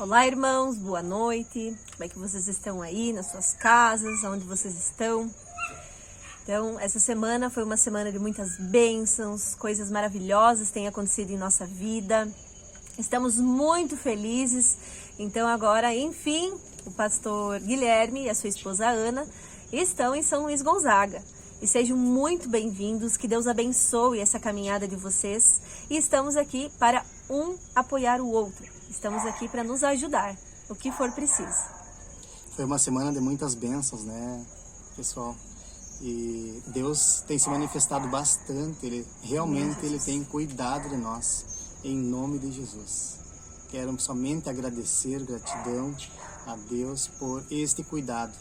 Olá, irmãos, boa noite. Como é que vocês estão aí nas suas casas, onde vocês estão? Então, essa semana foi uma semana de muitas bênçãos, coisas maravilhosas têm acontecido em nossa vida. Estamos muito felizes. Então, agora, enfim, o pastor Guilherme e a sua esposa Ana estão em São Luís Gonzaga. E sejam muito bem-vindos, que Deus abençoe essa caminhada de vocês. E estamos aqui para um apoiar o outro. Estamos aqui para nos ajudar, o que for preciso. Foi uma semana de muitas bênçãos, né, pessoal? E Deus tem se manifestado bastante, Ele tem cuidado de nós, em nome de Jesus. Quero somente agradecer, gratidão a Deus por este cuidado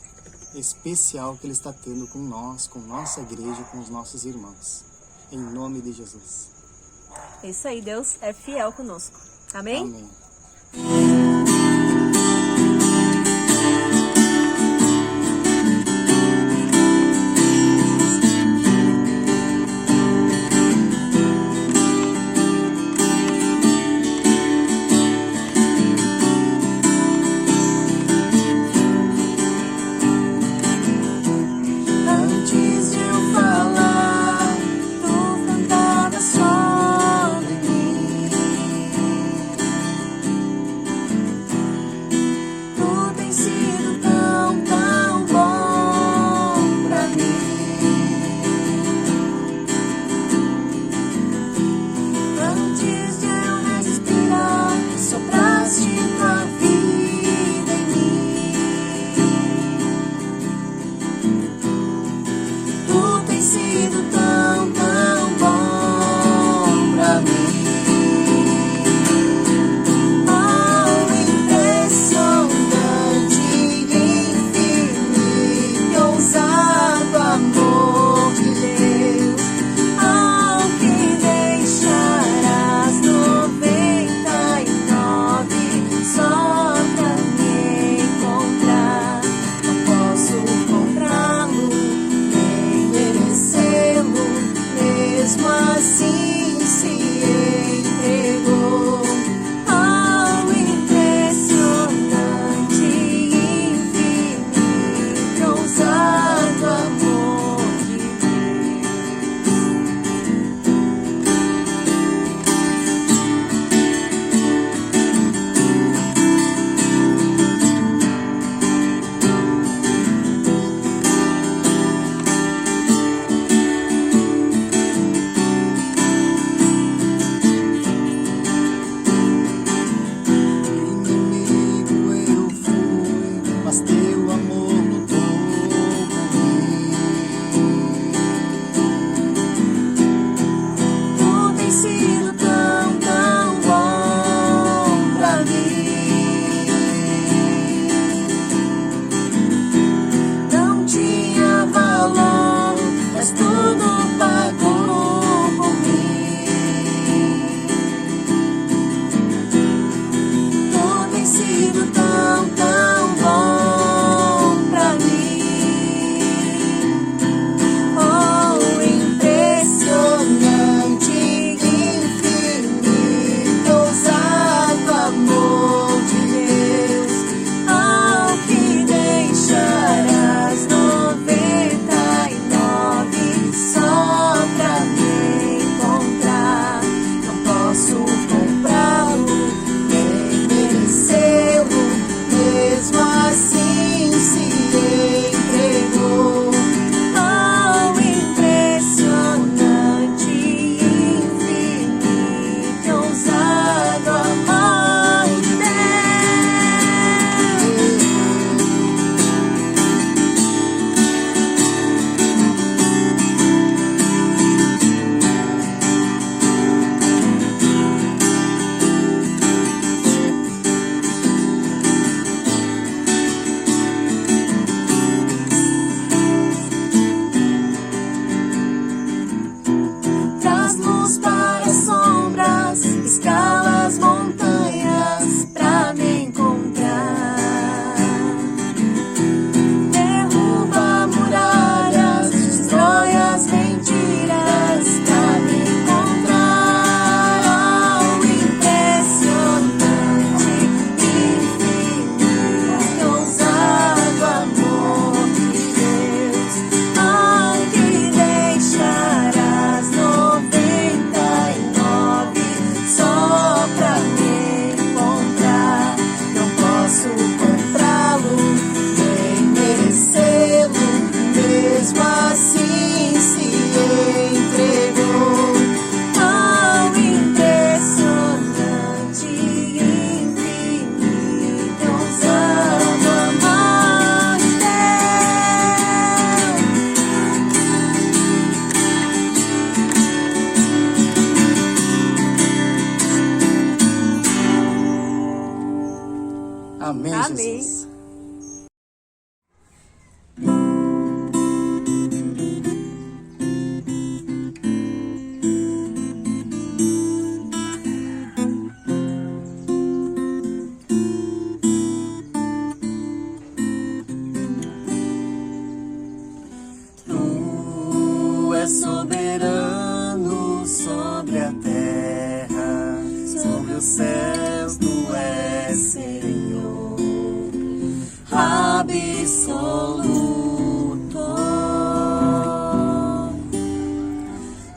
especial que Ele está tendo com nós, com nossa igreja, com os nossos irmãos. Em nome de Jesus. É isso aí, Deus é fiel conosco. Amém? Amém. Amém, Amém. Jesus. Tu és soberano sobre a terra, sobre os céus, tu és Senhor, absoluto.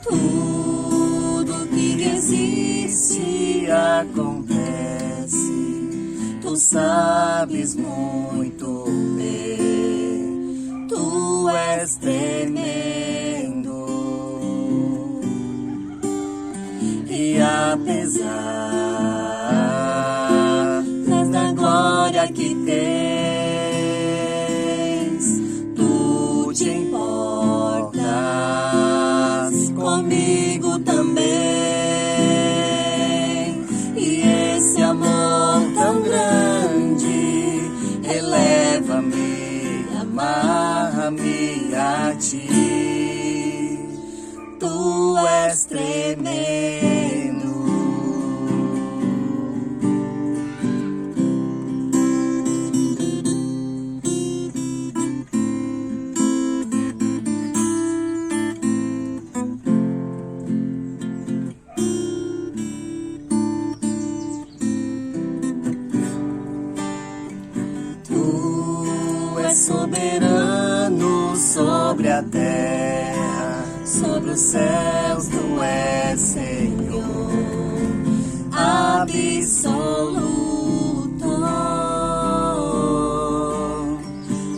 Tudo que existe acontece, tu sabes muito bem, tu és tremendo. E apesar da glória que tens, tu te importas comigo também. E esse amor tão grande eleva-me, amarra-me a ti. Tu és tremendo. Tu és soberano sobre a terra, sobre os céus, tu és Senhor, absoluto.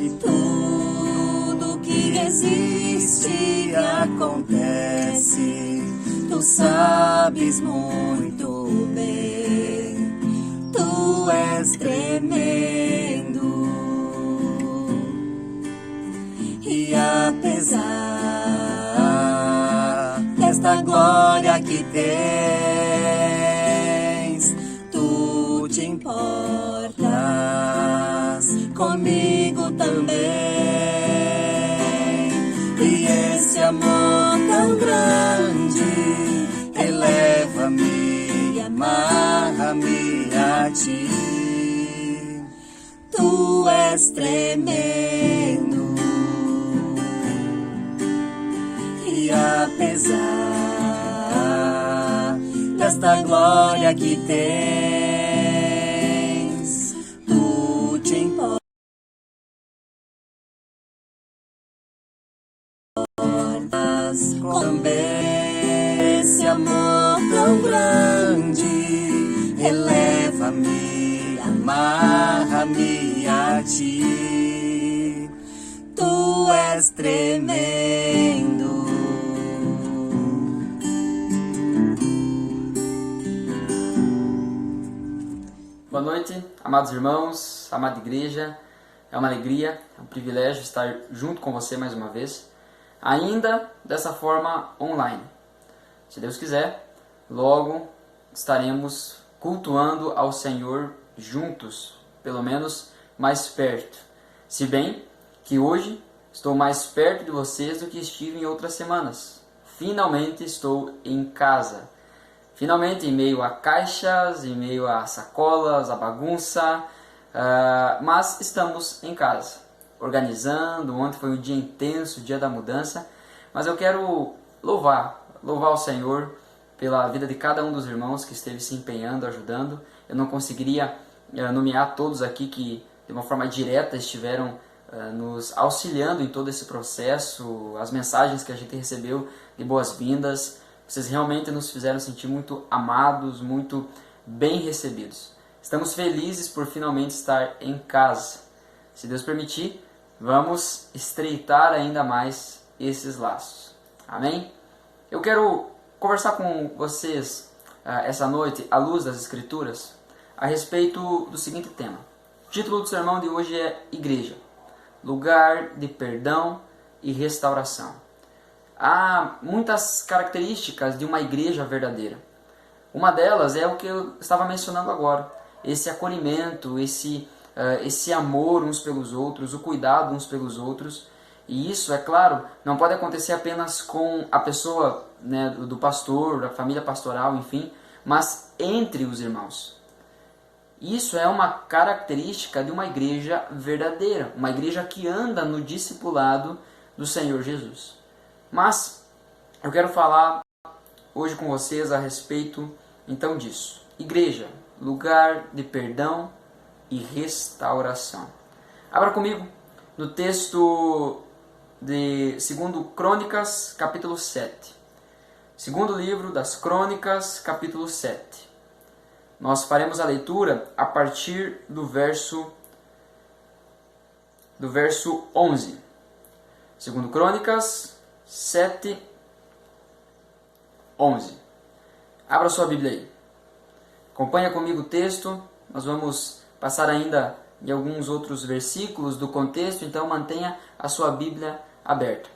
E tudo que existe acontece, tu sabes muito bem, tu és tremendo. E apesar desta glória que tens, tu te importas comigo também. E esse amor tão grande eleva-me, amarra-me a ti. Tu és tremendo. E apesar desta glória que tens, tu te importas também. Esse amor tão grande eleva-me, amarra-me a ti. Tu és tremendo. Boa noite, amados irmãos, amada igreja. É uma alegria, é um privilégio estar junto com você mais uma vez, ainda dessa forma online. Se Deus quiser, logo estaremos cultuando ao Senhor juntos, pelo menos mais perto. Se bem que hoje estou mais perto de vocês do que estive em outras semanas. Finalmente estou em casa. Finalmente, em meio a caixas, em meio a sacolas, a bagunça, mas estamos em casa, organizando. Ontem foi um dia intenso, o dia da mudança, mas eu quero louvar o Senhor pela vida de cada um dos irmãos que esteve se empenhando, ajudando. Eu não conseguiria nomear todos aqui que de uma forma direta estiveram nos auxiliando em todo esse processo, as mensagens que a gente recebeu de boas-vindas. Vocês realmente nos fizeram sentir muito amados, muito bem recebidos. Estamos felizes por finalmente estar em casa. Se Deus permitir, vamos estreitar ainda mais esses laços. Amém? Eu quero conversar com vocês essa noite, à luz das Escrituras, a respeito do seguinte tema. O título do sermão de hoje é Igreja, lugar de perdão e restauração. Há muitas características de uma igreja verdadeira. Uma delas é o que eu estava mencionando agora, esse acolhimento, esse esse amor uns pelos outros, o cuidado uns pelos outros. E isso, é claro, não pode acontecer apenas com a pessoa, né, do pastor, da família pastoral, enfim, mas entre os irmãos. Isso é uma característica de uma igreja verdadeira, uma igreja que anda no discipulado do Senhor Jesus. Mas eu quero falar hoje com vocês a respeito então disso. Igreja, lugar de perdão e restauração. Abra comigo no texto de 2 Crônicas, capítulo 7. Segundo livro das Crônicas, capítulo 7. Nós faremos a leitura a partir do verso 11. 2 Crônicas 7, 11. Abra sua Bíblia aí. Acompanha comigo o texto. Nós vamos passar ainda em alguns outros versículos do contexto, então mantenha a sua Bíblia aberta.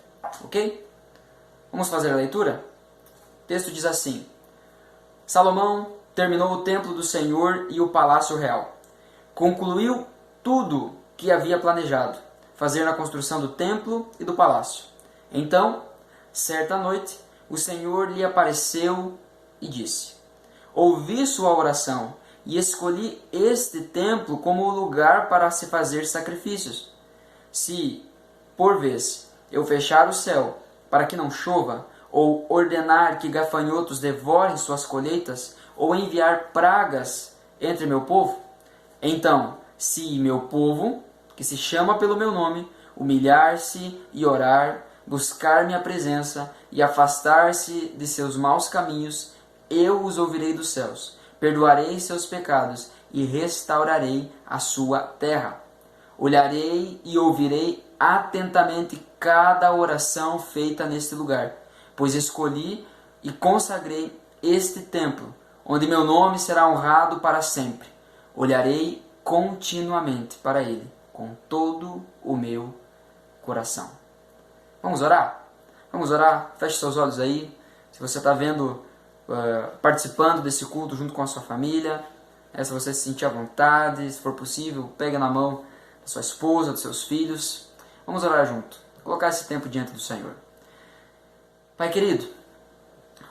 Ok? Vamos fazer a leitura? O texto diz assim: Salomão terminou o templo do Senhor e o palácio real. Concluiu tudo que havia planejado fazer na construção do templo e do palácio. Então, certa noite, o Senhor lhe apareceu e disse: Ouvi sua oração e escolhi este templo como lugar para se fazer sacrifícios. Se, por vez, eu fechar o céu para que não chova, ou ordenar que gafanhotos devorem suas colheitas, ou enviar pragas entre meu povo, então, se meu povo, que se chama pelo meu nome, humilhar-se e orar, buscar minha presença e afastar-se de seus maus caminhos, eu os ouvirei dos céus, perdoarei seus pecados e restaurarei a sua terra. Olharei e ouvirei atentamente cada oração feita neste lugar, pois escolhi e consagrei este templo, onde meu nome será honrado para sempre. Olharei continuamente para ele, com todo o meu coração. Vamos orar? Vamos orar? Feche seus olhos aí. Se você está vendo, participando desse culto junto com a sua família, se você se sentir à vontade, se for possível, pega na mão da sua esposa, dos seus filhos. Vamos orar junto. Colocar esse tempo diante do Senhor. Pai querido,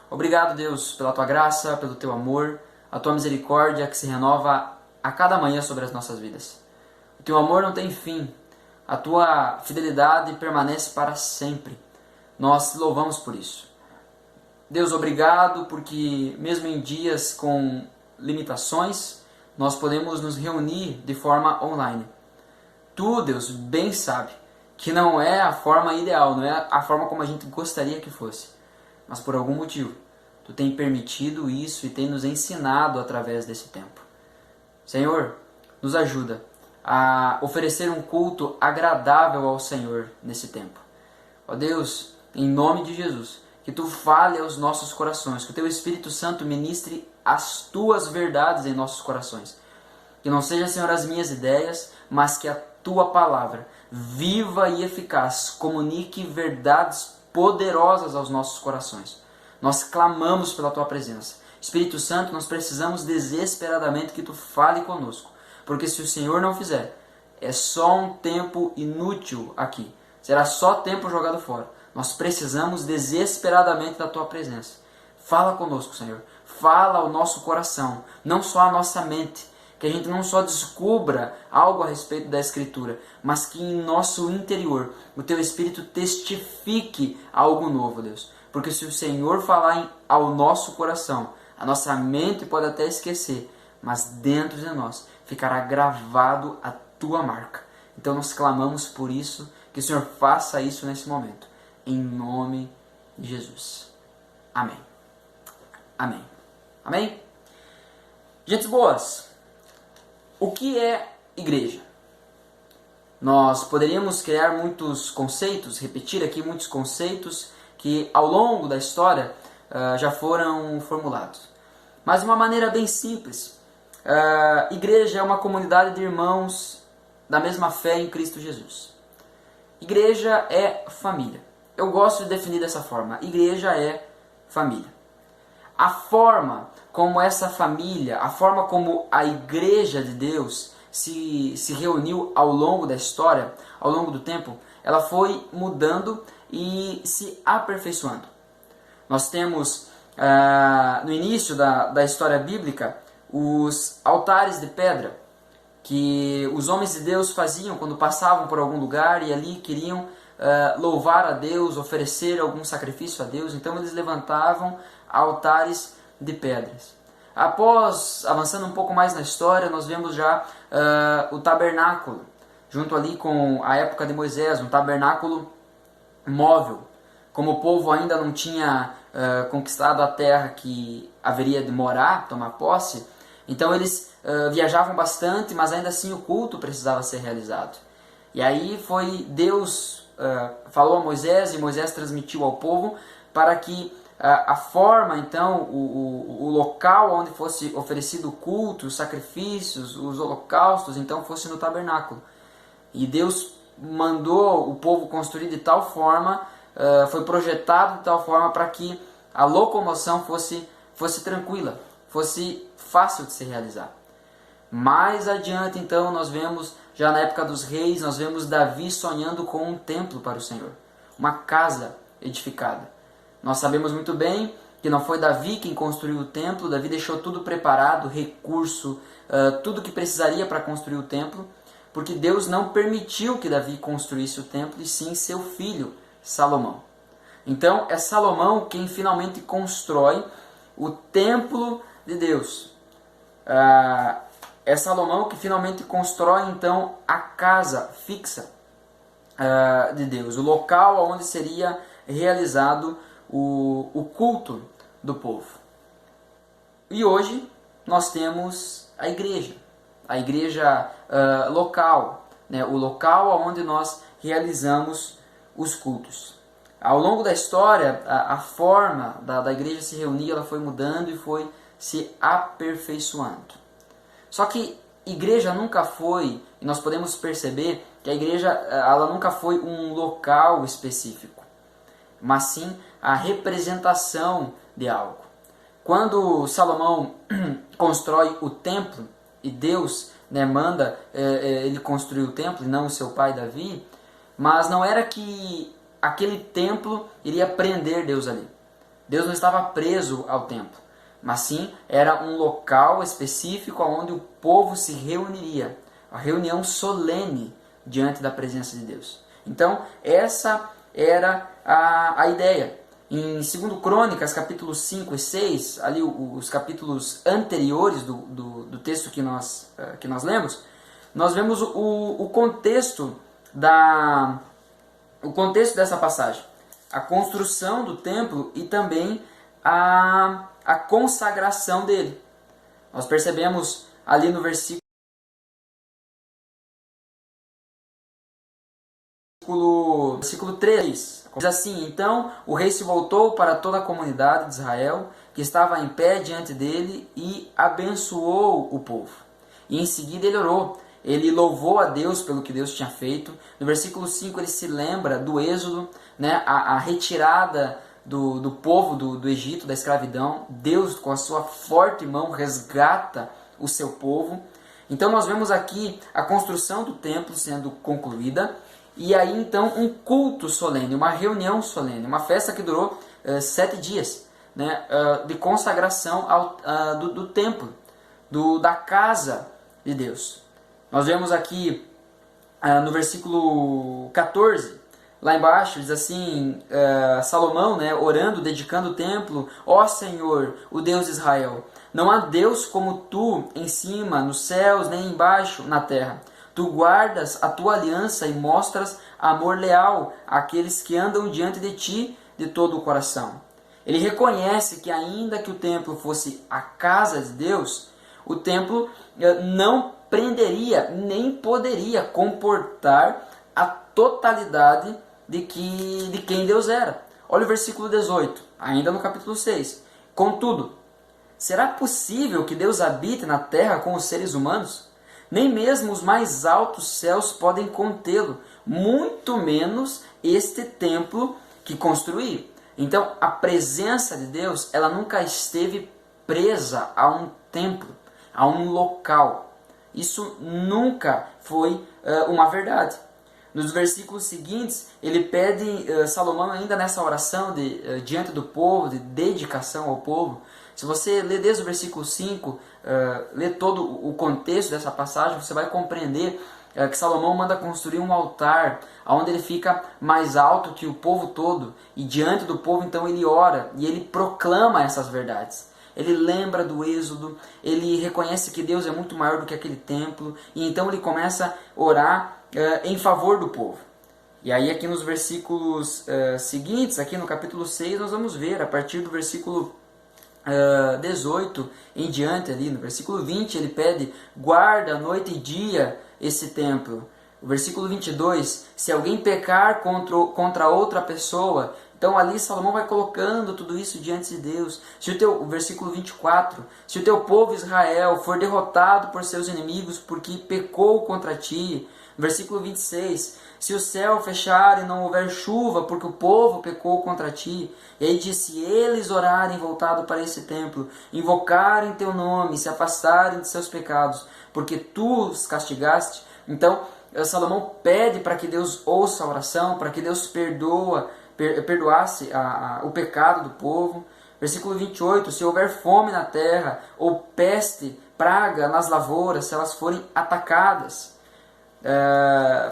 obrigado, Deus, pela Tua graça, pelo Teu amor, a Tua misericórdia que se renova a cada manhã sobre as nossas vidas. O Teu amor não tem fim, a Tua fidelidade permanece para sempre. Nós te louvamos por isso. Deus, obrigado porque mesmo em dias com limitações, nós podemos nos reunir de forma online. Tu, Deus, bem sabe que não é a forma ideal, não é a forma como a gente gostaria que fosse. Mas por algum motivo, Tu tem permitido isso e tem nos ensinado através desse tempo. Senhor, nos ajuda a oferecer um culto agradável ao Senhor nesse tempo. Ó Deus, em nome de Jesus, que Tu fale aos nossos corações, que o Teu Espírito Santo ministre as Tuas verdades em nossos corações. Que não seja, Senhor, as minhas ideias, mas que a Tua palavra, viva e eficaz, comunique verdades poderosas aos nossos corações. Nós clamamos pela Tua presença. Espírito Santo, nós precisamos desesperadamente que Tu fale conosco, porque se o Senhor não fizer, é só um tempo inútil aqui. Será só tempo jogado fora. Nós precisamos desesperadamente da Tua presença. Fala conosco, Senhor. Fala ao nosso coração, não só à nossa mente. Que a gente não só descubra algo a respeito da Escritura, mas que em nosso interior o Teu Espírito testifique algo novo, Deus. Porque se o Senhor falar ao nosso coração, a nossa mente pode até esquecer, mas dentro de nós ficará gravado a Tua marca. Então nós clamamos por isso, que o Senhor faça isso nesse momento. Em nome de Jesus. Amém. Amém. Amém? Gente boas, o que é igreja? Nós poderíamos criar muitos conceitos, repetir aqui muitos conceitos que ao longo da história já foram formulados. Mas de uma maneira bem simples, igreja é uma comunidade de irmãos da mesma fé em Cristo Jesus. Igreja é família. Eu gosto de definir dessa forma. Igreja é família. A forma como essa família, a forma como a igreja de Deus se reuniu ao longo da história, ao longo do tempo, ela foi mudando e se aperfeiçoando. Nós temos, no início da história bíblica, os altares de pedra, que os homens de Deus faziam quando passavam por algum lugar e ali queriam louvar a Deus, oferecer algum sacrifício a Deus. Então eles levantavam altares de pedras. Após, avançando um pouco mais na história, nós vemos já o tabernáculo, junto ali com a época de Moisés, um tabernáculo móvel. Como o povo ainda não tinha conquistado a terra que haveria de morar, tomar posse, então eles viajavam bastante, mas ainda assim o culto precisava ser realizado. E aí foi Deus falou a Moisés, e Moisés transmitiu ao povo para que a forma, então, o local onde fosse oferecido o culto, os sacrifícios, os holocaustos, então fosse no tabernáculo. E Deus mandou o povo construir de tal forma, foi projetado de tal forma para que a locomoção fosse tranquila, fosse fácil de se realizar. Mais adiante, então, nós vemos, já na época dos reis, nós vemos Davi sonhando com um templo para o Senhor, uma casa edificada. Nós sabemos muito bem que não foi Davi quem construiu o templo, Davi deixou tudo preparado, recurso, tudo que precisaria para construir o templo, porque Deus não permitiu que Davi construísse o templo, e sim seu filho, Salomão. Então é Salomão quem finalmente constrói o templo de Deus. É Salomão que finalmente constrói então a casa fixa de Deus, o local onde seria realizado o culto do povo. E hoje nós temos a igreja local, né? O local onde nós realizamos os cultos. Ao longo da história, a forma da igreja se reunir, ela foi mudando e foi se aperfeiçoando. Só que igreja nunca foi, e nós podemos perceber que a igreja ela nunca foi um local específico, mas sim a representação de algo. Quando Salomão constrói o templo, e Deus manda ele construir o templo, e não o seu pai Davi, mas não era que aquele templo iria prender Deus ali. Deus não estava preso ao templo, mas sim era um local específico onde o povo se reuniria, a reunião solene diante da presença de Deus. Então essa era a ideia. Em 2 Crônicas, capítulos 5 e 6, ali os capítulos anteriores do texto que nós lemos, nós vemos o contexto dessa passagem. A construção do templo e também a consagração dele. Nós percebemos ali no versículo 3, diz assim: então o rei se voltou para toda a comunidade de Israel, que estava em pé diante dele, e abençoou o povo. E em seguida ele orou, ele louvou a Deus pelo que Deus tinha feito. No versículo 5 ele se lembra do êxodo, né, a retirada do povo do Egito, da escravidão. Deus, com a sua forte mão, resgata o seu povo. Então nós vemos aqui a construção do templo sendo concluída, e aí então um culto solene, uma reunião solene, uma festa que durou 7 dias, né, de consagração do templo, da casa de Deus. Nós vemos aqui no versículo 14, lá embaixo, diz assim, Salomão, né, orando, dedicando o templo: ó Senhor, o Deus de Israel, não há Deus como tu em cima, nos céus, nem embaixo, na terra. Tu guardas a tua aliança e mostras amor leal àqueles que andam diante de ti de todo o coração. Ele reconhece que ainda que o templo fosse a casa de Deus, o templo não prenderia, nem poderia comportar a totalidade de quem Deus era. Olha o versículo 18, ainda no capítulo 6. Contudo, será possível que Deus habite na terra com os seres humanos? Nem mesmo os mais altos céus podem contê-lo, muito menos este templo que construí. Então, a presença de Deus, ela nunca esteve presa a um templo, a um local. Isso nunca foi uma verdade. Nos versículos seguintes, ele pede, Salomão ainda nessa oração diante do povo, de dedicação ao povo. Se você ler desde o versículo 5, ler todo o contexto dessa passagem, você vai compreender que Salomão manda construir um altar, onde ele fica mais alto que o povo todo, e diante do povo então ele ora, e ele proclama essas verdades. Ele lembra do Êxodo, ele reconhece que Deus é muito maior do que aquele templo, e então ele começa a orar em favor do povo. E aí aqui nos versículos seguintes, aqui no capítulo 6, nós vamos ver, a partir do versículo 18 em diante, ali no versículo 20, ele pede: guarda noite e dia esse templo. O versículo 22, se alguém pecar contra outra pessoa, então ali Salomão vai colocando tudo isso diante de Deus. O versículo 24, se o teu povo Israel for derrotado por seus inimigos porque pecou contra ti. Versículo 26, se o céu fechar e não houver chuva porque o povo pecou contra ti. E aí diz: se eles orarem voltado para esse templo, invocarem teu nome, se afastarem de seus pecados, porque tu os castigaste. Então Salomão pede para que Deus ouça a oração, para que Deus perdoasse o pecado do povo. Versículo 28, se houver fome na terra, ou peste, praga nas lavouras, se elas forem atacadas.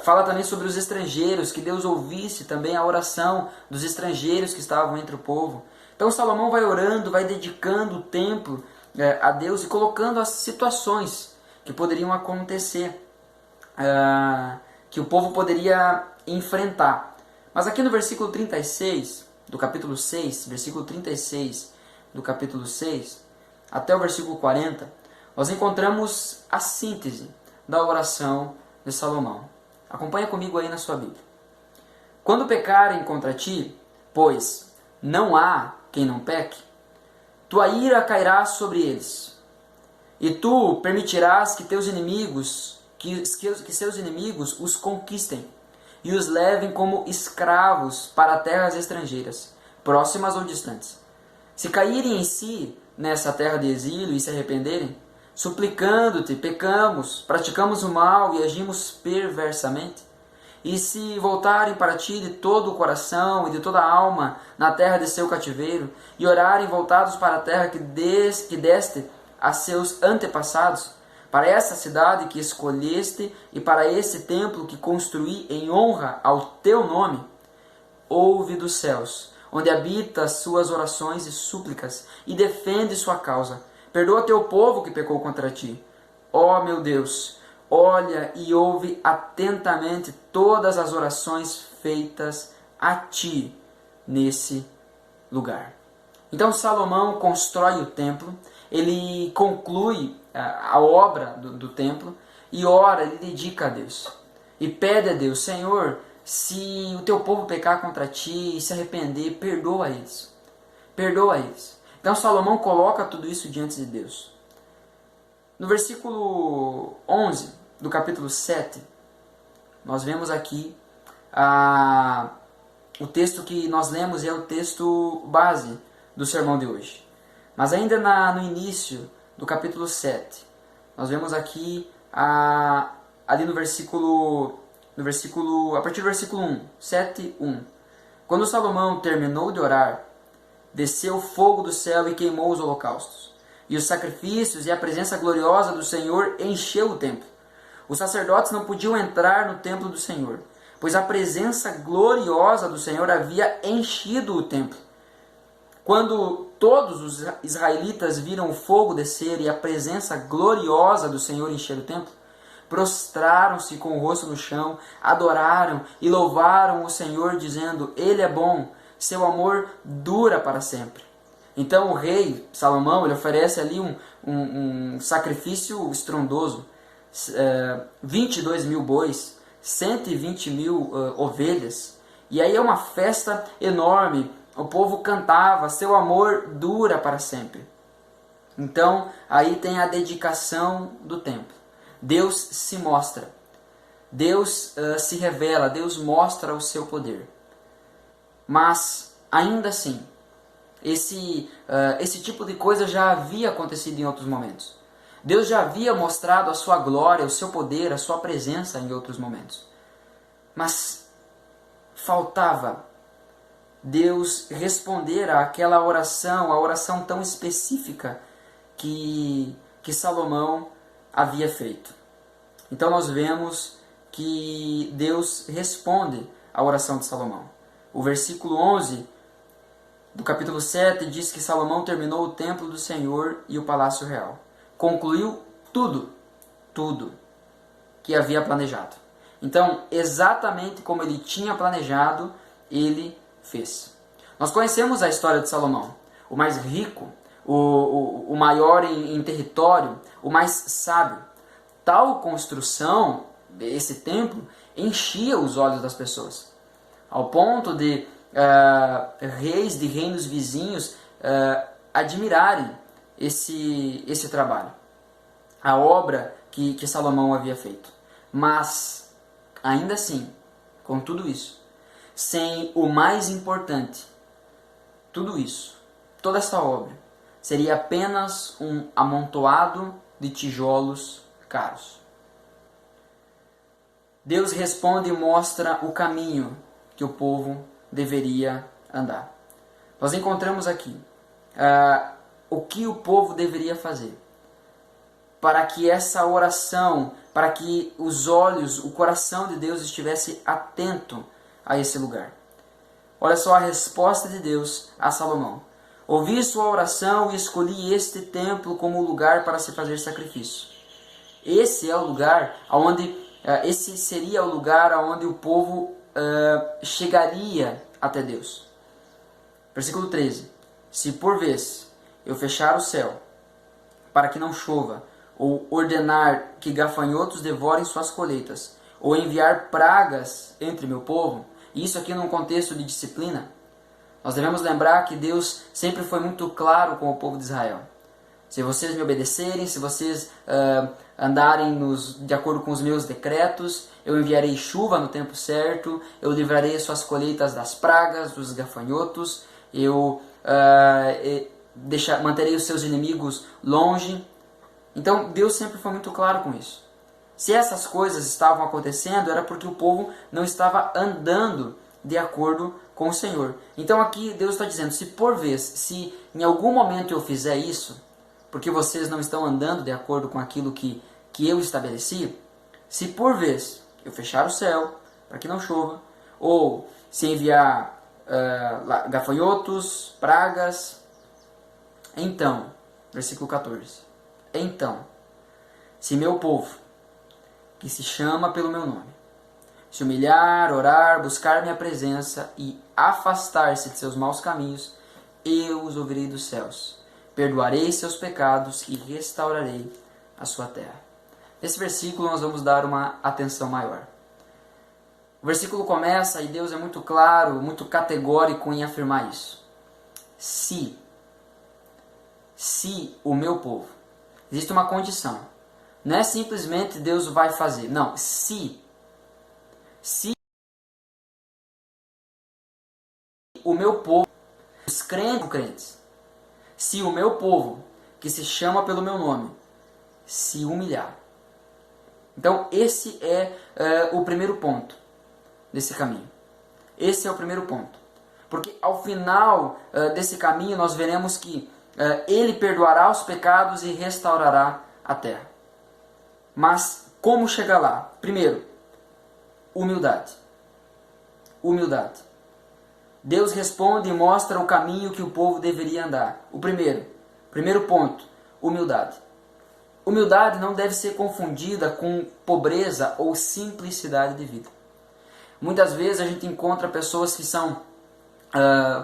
Fala também sobre os estrangeiros, que Deus ouvisse também a oração dos estrangeiros que estavam entre o povo. Então Salomão vai orando, vai dedicando o templo a Deus e colocando as situações que poderiam acontecer, que o povo poderia enfrentar. Mas aqui no versículo 36 do capítulo 6, versículo 36 do capítulo 6, até o versículo 40, nós encontramos a síntese da oração de Salomão. Acompanha comigo aí na sua Bíblia. Quando pecarem contra ti, pois não há quem não peque, tua ira cairá sobre eles, e tu permitirás que teus inimigos, que seus inimigos os conquistem, e os levem como escravos para terras estrangeiras, próximas ou distantes. Se caírem em si nessa terra de exílio e se arrependerem, suplicando-te, pecamos, praticamos o mal e agimos perversamente, e se voltarem para ti de todo o coração e de toda a alma na terra de seu cativeiro, e orarem voltados para a terra que deste a seus antepassados, para essa cidade que escolheste e para esse templo que construí em honra ao teu nome, ouve dos céus, onde habita as suas orações e súplicas, e defende sua causa. Perdoa teu povo que pecou contra ti. Ó meu Deus, olha e ouve atentamente todas as orações feitas a ti nesse lugar. Então Salomão constrói o templo, ele conclui a obra do templo e ora, ele dedica a Deus. E pede a Deus: Senhor, se o teu povo pecar contra ti e se arrepender, perdoa eles. Perdoa eles. Então Salomão coloca tudo isso diante de Deus. No versículo 11 do capítulo 7, nós vemos aqui o texto que nós lemos, é o texto base do sermão de hoje. Mas ainda no início do capítulo 7, nós vemos aqui, ali no versículo, a partir do versículo 1, 7, 1. Quando Salomão terminou de orar, desceu fogo do céu e queimou os holocaustos, e os sacrifícios, e a presença gloriosa do Senhor encheu o templo. Os sacerdotes não podiam entrar no templo do Senhor, pois a presença gloriosa do Senhor havia enchido o templo. Quando todos os israelitas viram o fogo descer e a presença gloriosa do Senhor encher o templo, prostraram-se com o rosto no chão, adoraram e louvaram o Senhor, dizendo: Ele é bom, seu amor dura para sempre. Então o rei Salomão, ele oferece ali um sacrifício estrondoso, 22 mil bois, 120 mil ovelhas, e aí é uma festa enorme. O povo cantava: seu amor dura para sempre. Então aí tem a dedicação do templo. Deus se mostra, Deus se revela, Deus mostra o seu poder. Mas ainda assim, esse tipo de coisa já havia acontecido em outros momentos. Deus já havia mostrado a sua glória, o seu poder, a sua presença em outros momentos. Mas faltava Deus responder àquela oração, a oração tão específica que Salomão havia feito. Então nós vemos que Deus responde à oração de Salomão. O versículo 11 do capítulo 7 diz que Salomão terminou o templo do Senhor e o palácio real. Concluiu tudo que havia planejado. Então, exatamente como ele tinha planejado, ele fez. Nós conhecemos a história de Salomão, o mais rico, o maior em território, o mais sábio. Tal construção, esse templo, enchia os olhos das pessoas, ao ponto de reis de reinos vizinhos admirarem esse trabalho, a obra que Salomão havia feito. Mas, ainda assim, com tudo isso, sem o mais importante, tudo isso, toda essa obra, seria apenas um amontoado de tijolos caros. Deus responde e mostra o caminho que o povo deveria andar. Nós encontramos aqui o que o povo deveria fazer para que essa oração, para que os olhos, o coração de Deus estivesse atento a esse lugar. Olha só a resposta de Deus a Salomão. Ouvi sua oração e escolhi este templo como lugar para se fazer sacrifício. Esse é o lugar onde, esse seria o lugar onde o povo chegaria até Deus. Versículo 13. Se por vez eu fechar o céu para que não chova, ou ordenar que gafanhotos devorem suas colheitas, ou enviar pragas entre meu povo, e isso aqui num contexto de disciplina, nós devemos lembrar que Deus sempre foi muito claro com o povo de Israel. Se vocês me obedecerem, se vocês andarem de acordo com os meus decretos, eu enviarei chuva no tempo certo, eu livrarei suas colheitas das pragas, dos gafanhotos, eu manterei os seus inimigos longe. Então Deus sempre foi muito claro com isso. Se essas coisas estavam acontecendo, era porque o povo não estava andando de acordo com o Senhor. Então aqui Deus está dizendo, se por vez, se em algum momento eu fizer isso, porque vocês não estão andando de acordo com aquilo que eu estabeleci, se por vez eu fechar o céu para que não chova, ou se enviar gafanhotos, pragas, então, versículo 14, então, se meu povo, que se chama pelo meu nome, se humilhar, orar, buscar minha presença e afastar-se de seus maus caminhos, eu os ouvirei dos céus, perdoarei seus pecados e restaurarei a sua terra. Nesse versículo nós vamos dar uma atenção maior. O versículo começa e Deus é muito claro, muito categórico em afirmar isso. Se o meu povo, existe uma condição. Não é simplesmente Deus vai fazer. Não, se o meu povo, os crentes, se o meu povo, que se chama pelo meu nome, se humilhar. Então esse é o primeiro ponto desse caminho. Esse é o primeiro ponto. Porque ao final desse caminho nós veremos que Ele perdoará os pecados e restaurará a terra. Mas como chegar lá? Primeiro, humildade. Humildade. Deus responde e mostra o caminho que o povo deveria andar. O primeiro ponto, humildade. Humildade não deve ser confundida com pobreza ou simplicidade de vida. Muitas vezes a gente encontra pessoas que são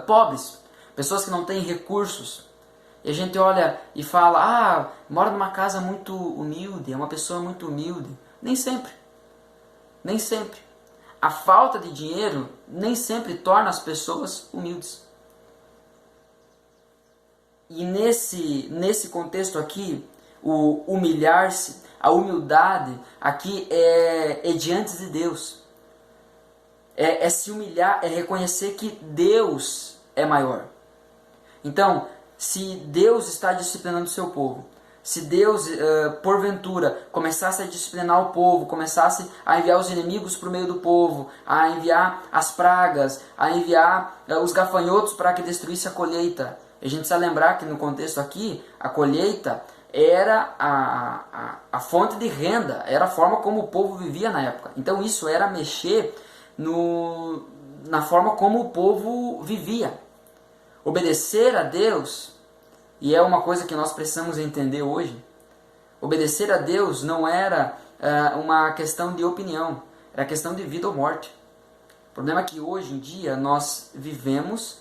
pobres, pessoas que não têm recursos. E a gente olha e fala, mora numa casa muito humilde, é uma pessoa muito humilde. Nem sempre. Nem sempre. A falta de dinheiro nem sempre torna as pessoas humildes. E nesse contexto aqui, o humilhar-se, a humildade aqui é diante de Deus. É se humilhar, é reconhecer que Deus é maior. Então, se Deus está disciplinando o seu povo, se Deus, porventura, começasse a disciplinar o povo, começasse a enviar os inimigos para o meio do povo, a enviar as pragas, a enviar os gafanhotos para que destruísse a colheita. A gente precisa lembrar que no contexto aqui, a colheita era a fonte de renda, era a forma como o povo vivia na época. Então isso era mexer na forma como o povo vivia. Obedecer a Deus, e é uma coisa que nós precisamos entender hoje, obedecer a Deus não era uma questão de opinião, era questão de vida ou morte. O problema é que hoje em dia nós vivemos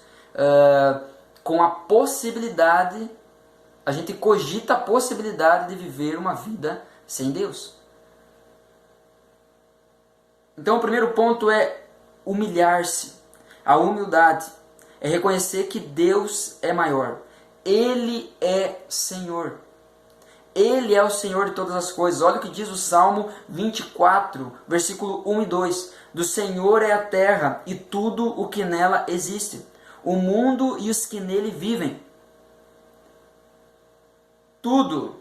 com a possibilidade, a gente cogita a possibilidade de viver uma vida sem Deus. Então o primeiro ponto é humilhar-se. A humildade é reconhecer que Deus é maior. Ele é Senhor. Ele é o Senhor de todas as coisas. Olha o que diz o Salmo 24, versículo 1 e 2. Do Senhor é a terra e tudo o que nela existe, o mundo e os que nele vivem. Tudo.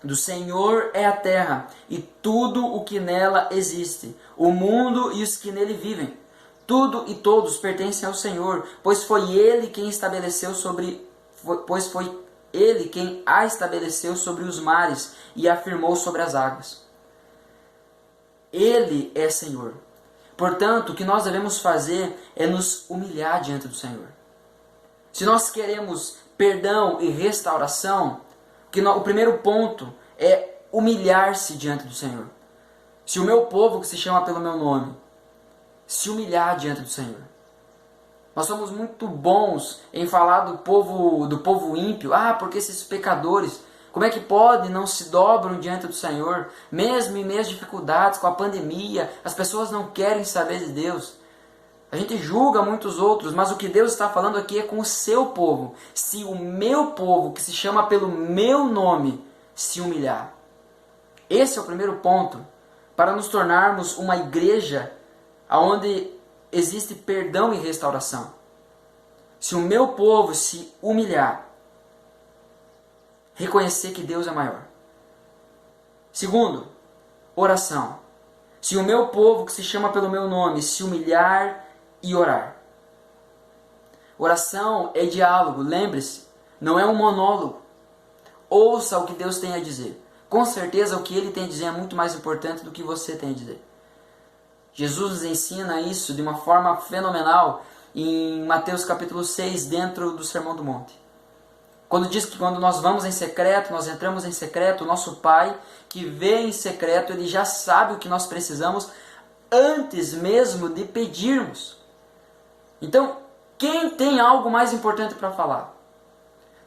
Do Senhor é a terra e tudo o que nela existe, o mundo e os que nele vivem. Tudo e todos pertencem ao Senhor, pois foi Ele quem a estabeleceu sobre os mares e a afirmou sobre as águas. Ele é Senhor. Portanto, o que nós devemos fazer é nos humilhar diante do Senhor. Se nós queremos perdão e restauração, o primeiro ponto é humilhar-se diante do Senhor. Se o meu povo, que se chama pelo meu nome, se humilhar diante do Senhor. Nós somos muito bons em falar do povo ímpio. Porque esses pecadores, como é que pode não se dobram diante do Senhor? Mesmo em meias dificuldades, com a pandemia, as pessoas não querem saber de Deus. A gente julga muitos outros, mas o que Deus está falando aqui é com o seu povo. Se o meu povo, que se chama pelo meu nome, se humilhar. Esse é o primeiro ponto para nos tornarmos uma igreja onde existe perdão e restauração. Se o meu povo se humilhar, reconhecer que Deus é maior. Segundo, oração. Se o meu povo, que se chama pelo meu nome, se humilhar e orar. Oração é diálogo, lembre-se, não é um monólogo. Ouça o que Deus tem a dizer. Com certeza o que Ele tem a dizer é muito mais importante do que você tem a dizer. Jesus nos ensina isso de uma forma fenomenal em Mateus capítulo 6, dentro do Sermão do Monte. Quando diz que quando nós vamos em secreto, nós entramos em secreto, o nosso Pai, que vê em secreto, Ele já sabe o que nós precisamos antes mesmo de pedirmos. Então, quem tem algo mais importante para falar?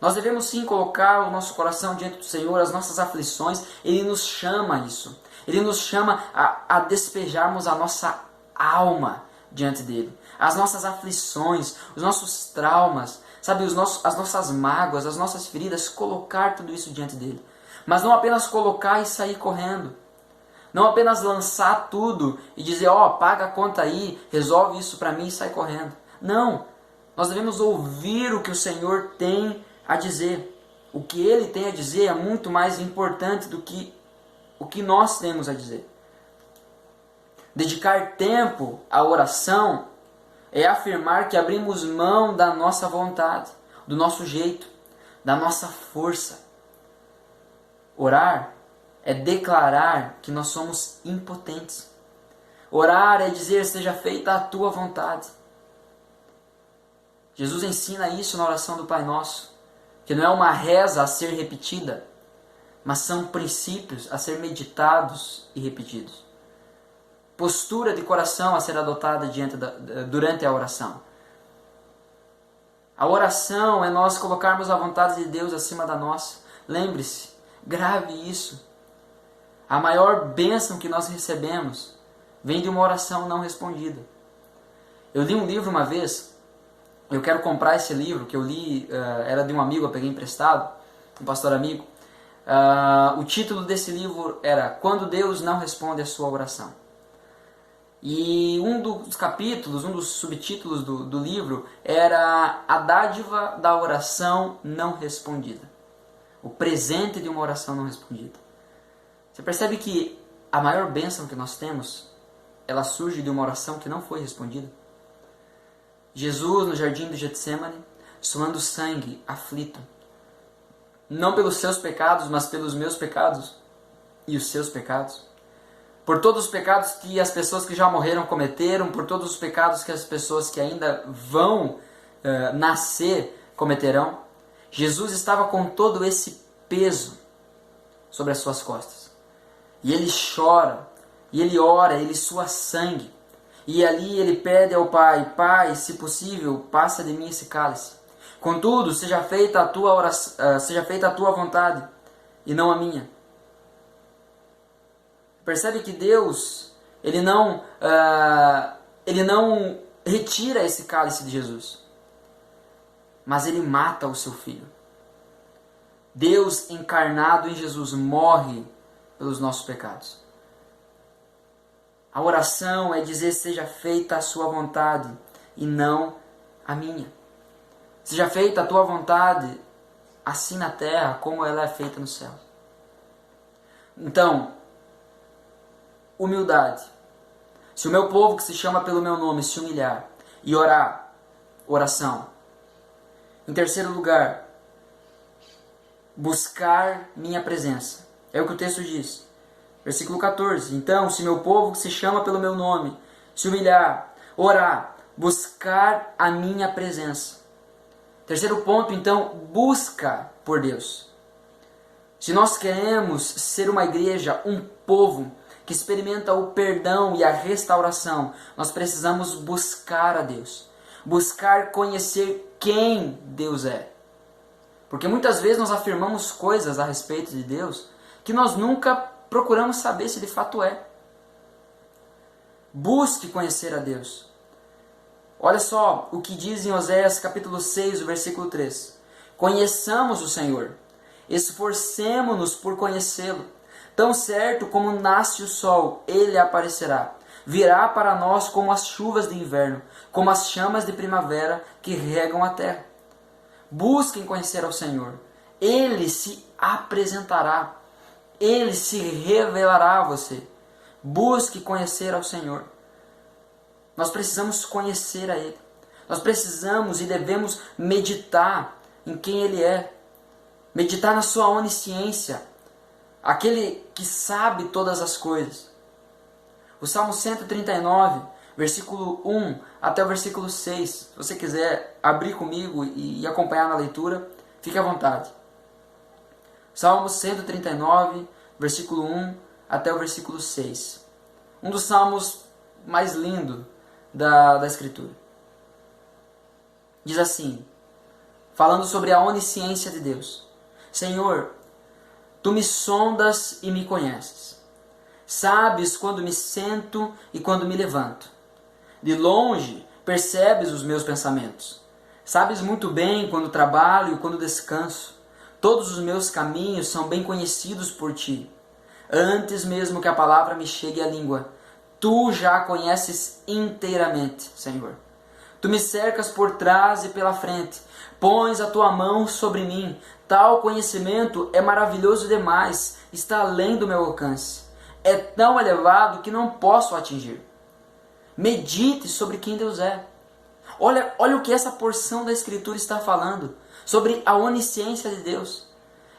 Nós devemos sim colocar o nosso coração diante do Senhor, as nossas aflições. Ele nos chama a isso. Ele nos chama a despejarmos a nossa alma diante dele. As nossas aflições, os nossos traumas, sabe, as nossas mágoas, as nossas feridas, colocar tudo isso diante dele. Mas não apenas colocar e sair correndo. Não apenas lançar tudo e dizer, paga a conta aí, resolve isso para mim e sai correndo. Não, nós devemos ouvir o que o Senhor tem a dizer. O que Ele tem a dizer é muito mais importante do que o que nós temos a dizer. Dedicar tempo à oração é afirmar que abrimos mão da nossa vontade, do nosso jeito, da nossa força. Orar é declarar que nós somos impotentes. Orar é dizer, seja feita a tua vontade. Jesus ensina isso na oração do Pai Nosso, que não é uma reza a ser repetida, mas são princípios a ser meditados e repetidos. Postura de coração a ser adotada durante a oração. A oração é nós colocarmos a vontade de Deus acima da nossa. Lembre-se, grave isso. A maior bênção que nós recebemos vem de uma oração não respondida. Eu li um livro uma vez, eu quero comprar esse livro, que eu li, era de um amigo, eu peguei emprestado, um pastor amigo. O título desse livro era Quando Deus Não Responde a Sua Oração. E um dos capítulos, um dos subtítulos do livro era A Dádiva da Oração Não Respondida. o presente de uma oração não respondida. Você percebe que a maior bênção que nós temos, ela surge de uma oração que não foi respondida? Jesus, no jardim do Getsemane, suando sangue, aflito, não pelos seus pecados, mas pelos meus pecados e os seus pecados. Por todos os pecados que as pessoas que já morreram cometeram, por todos os pecados que as pessoas que ainda vão nascer cometerão. Jesus estava com todo esse peso sobre as suas costas. E ele chora, e ele ora, ele sua sangue. E ali ele pede ao Pai: Pai, se possível, passa de mim esse cálice. Contudo, seja feita a tua oração, seja feita a tua vontade, e não a minha. Percebe que Deus, ele não retira esse cálice de Jesus, mas ele mata o seu filho. Deus encarnado em Jesus morre pelos nossos pecados. A oração é dizer: seja feita a sua vontade e não a minha. Seja feita a tua vontade, assim na terra como ela é feita no céu. Então, humildade. Se o meu povo que se chama pelo meu nome se humilhar e orar, oração. Em terceiro lugar, buscar minha presença. É o que o texto diz. Versículo 14. Então, se meu povo que se chama pelo meu nome se humilhar, orar, buscar a minha presença. Terceiro ponto, então, busca por Deus. Se nós queremos ser uma igreja, um povo que experimenta o perdão e a restauração, nós precisamos buscar a Deus. Buscar conhecer quem Deus é. Porque muitas vezes nós afirmamos coisas a respeito de Deus que nós nunca procuramos saber se de fato é. Busque conhecer a Deus. Olha só o que diz em Oséias capítulo 6, versículo 3. Conheçamos o Senhor, esforcemo-nos por conhecê-lo. Tão certo como nasce o sol, ele aparecerá. Virá para nós como as chuvas de inverno, como as chamas de primavera que regam a terra. Busquem conhecer ao Senhor. Ele se apresentará. Ele se revelará a você. Busque conhecer ao Senhor. Nós precisamos conhecer a Ele. Nós precisamos e devemos meditar em quem Ele é. Meditar na sua onisciência. Aquele que sabe todas as coisas. O Salmo 139, versículo 1 até o versículo 6. Se você quiser abrir comigo e acompanhar na leitura, fique à vontade. Salmo 139, versículo 1 até o versículo 6. Um dos salmos mais lindos da Escritura. Diz assim, falando sobre a onisciência de Deus. Senhor, Tu me sondas e me conheces. Sabes quando me sento e quando me levanto. De longe percebes os meus pensamentos. Sabes muito bem quando trabalho e quando descanso. Todos os meus caminhos são bem conhecidos por Ti. Antes mesmo que a palavra me chegue à língua, Tu já a conheces inteiramente, Senhor. Tu me cercas por trás e pela frente. Pões a Tua mão sobre mim. Tal conhecimento é maravilhoso demais, está além do meu alcance. É tão elevado que não posso atingir. Medite sobre quem Deus é. Olha o que essa porção da Escritura está falando. Sobre a onisciência de Deus.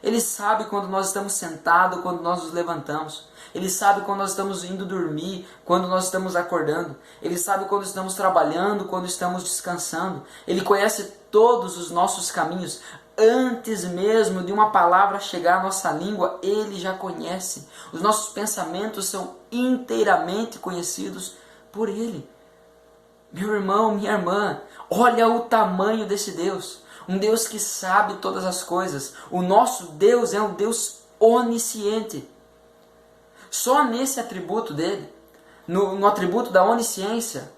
Ele sabe quando nós estamos sentados, quando nós nos levantamos. Ele sabe quando nós estamos indo dormir, quando nós estamos acordando. Ele sabe quando estamos trabalhando, quando estamos descansando. Ele conhece todos os nossos caminhos. Antes mesmo de uma palavra chegar à nossa língua, Ele já conhece. Os nossos pensamentos são inteiramente conhecidos por Ele. Meu irmão, minha irmã, olha o tamanho desse Deus. Um Deus que sabe todas as coisas. O nosso Deus é um Deus onisciente. Só nesse atributo dele, no atributo da onisciência,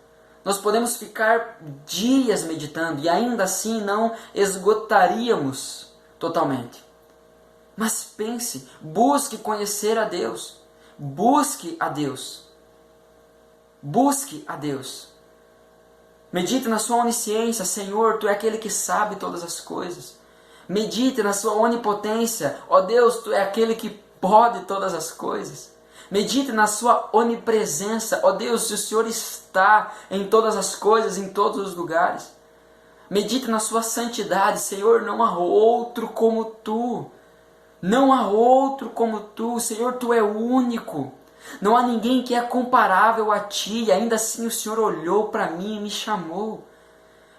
nós podemos ficar dias meditando e ainda assim não esgotaríamos totalmente. Mas pense, busque conhecer a Deus. Busque a Deus. Busque a Deus. Medite na sua onisciência. Senhor, Tu é aquele que sabe todas as coisas. Medite na sua onipotência. Ó Deus, tu é aquele que pode todas as coisas. Medite na sua onipresença. Ó Deus, o Senhor está em todas as coisas, em todos os lugares. Medite na sua santidade. Senhor, não há outro como tu. Não há outro como tu. Senhor, tu é único. Não há ninguém que é comparável a ti. E ainda assim o Senhor olhou para mim e me chamou.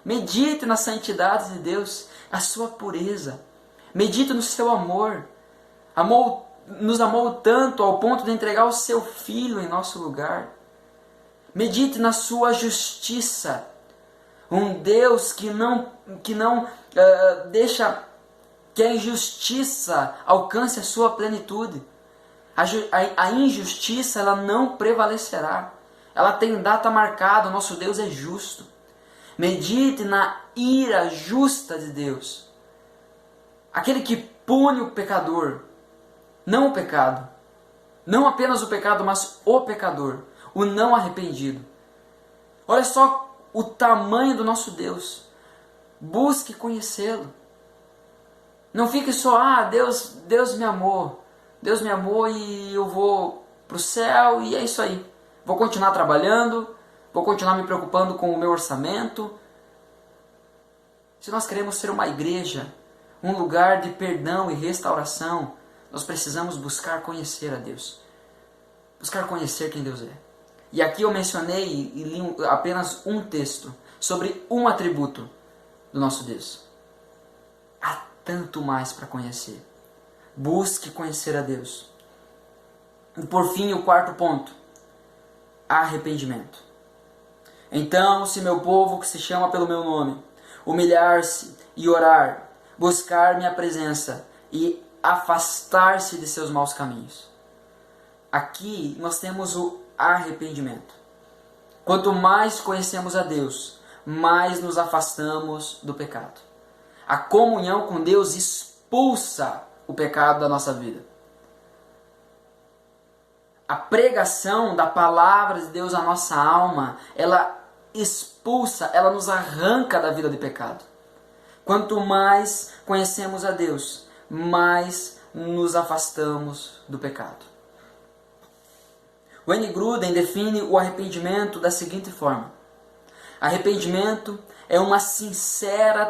Medite na santidade de Deus, a sua pureza. Medite no seu amor. Nos amou tanto ao ponto de entregar o seu Filho em nosso lugar. Medite na sua justiça. Um Deus que não deixa que a injustiça alcance a sua plenitude. A injustiça ela não prevalecerá. Ela tem data marcada, o nosso Deus é justo. Medite na ira justa de Deus. Aquele que pune o pecador, não o pecado. Não apenas o pecado, mas o pecador, o não arrependido. Olha só o tamanho do nosso Deus. Busque conhecê-lo. Não fique só, Deus me amou. Deus me amou e eu vou para o céu e é isso aí. Vou continuar trabalhando, vou continuar me preocupando com o meu orçamento. Se nós queremos ser uma igreja, um lugar de perdão e restauração, nós precisamos buscar conhecer a Deus. Buscar conhecer quem Deus é. E aqui eu mencionei e li apenas um texto sobre um atributo do nosso Deus. Há tanto mais para conhecer. Busque conhecer a Deus. E por fim, o quarto ponto. Arrependimento. Então, se meu povo que se chama pelo meu nome, humilhar-se e orar, buscar minha presença e afastar-se de seus maus caminhos. Aqui nós temos o arrependimento. Quanto mais conhecemos a Deus, mais nos afastamos do pecado. A comunhão com Deus expulsa o pecado da nossa vida. A pregação da palavra de Deus à nossa alma, ela expulsa, ela nos arranca da vida de pecado. Quanto mais conhecemos a Deus, mais nos afastamos do pecado. Wayne Grudem define o arrependimento da seguinte forma: arrependimento é uma sincera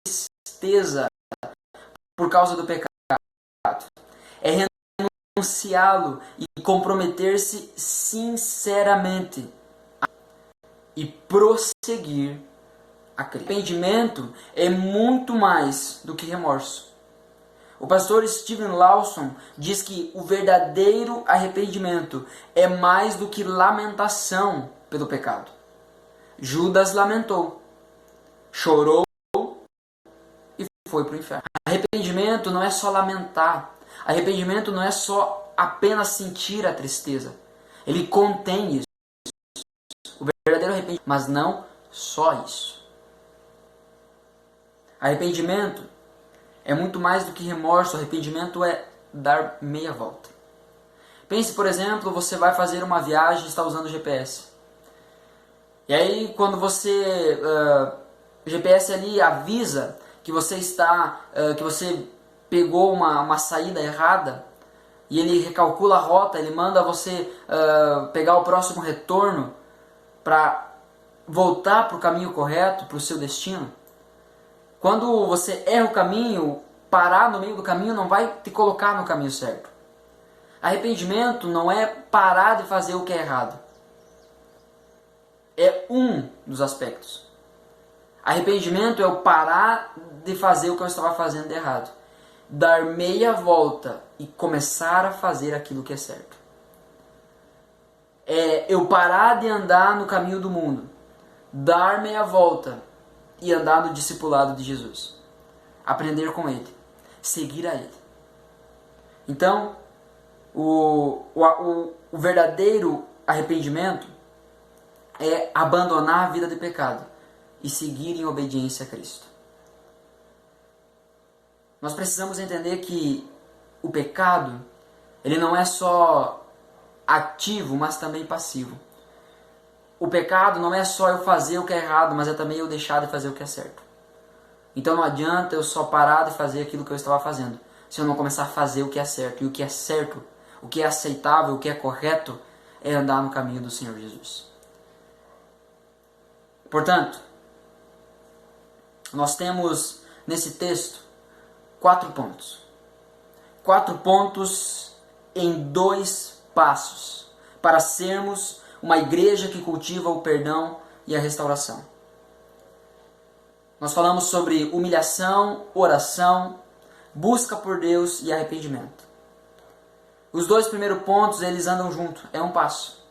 tristeza por causa do pecado. É renunciá-lo e comprometer-se sinceramente e prosseguir a Cristo. Arrependimento é muito mais do que remorso. O pastor Steven Lawson diz que o verdadeiro arrependimento é mais do que lamentação pelo pecado. Judas lamentou, chorou e foi para o inferno. Arrependimento não é só lamentar. Arrependimento não é só apenas sentir a tristeza. Ele contém isso. O verdadeiro arrependimento, mas não só isso. Arrependimento é muito mais do que remorso. Arrependimento é dar meia volta. Pense, por exemplo, você vai fazer uma viagem e está usando o GPS. E aí, quando você... o GPS ali avisa que você que você pegou uma saída errada, e ele recalcula a rota, ele manda você pegar o próximo retorno para voltar para o caminho correto, para o seu destino. Quando você erra o caminho, parar no meio do caminho não vai te colocar no caminho certo. Arrependimento não é parar de fazer o que é errado. É um dos aspectos. Arrependimento é o parar de fazer o que eu estava fazendo de errado. Dar meia volta e começar a fazer aquilo que é certo. É eu parar de andar no caminho do mundo. Dar meia volta e andar no discipulado de Jesus. Aprender com Ele. Seguir a Ele. Então, o verdadeiro arrependimento é abandonar a vida de pecado e seguir em obediência a Cristo. Nós precisamos entender que o pecado, ele não é só ativo, mas também passivo. O pecado não é só eu fazer o que é errado, mas é também eu deixar de fazer o que é certo. Então não adianta eu só parar de fazer aquilo que eu estava fazendo, se eu não começar a fazer o que é certo. E o que é certo, o que é aceitável, o que é correto, é andar no caminho do Senhor Jesus. Portanto, nós temos nesse texto 4 pontos. 4 pontos em 2 passos para sermos uma igreja que cultiva o perdão e a restauração. Nós falamos sobre humilhação, oração, busca por Deus e arrependimento. Os 2 primeiros pontos, eles andam juntos, é um passo.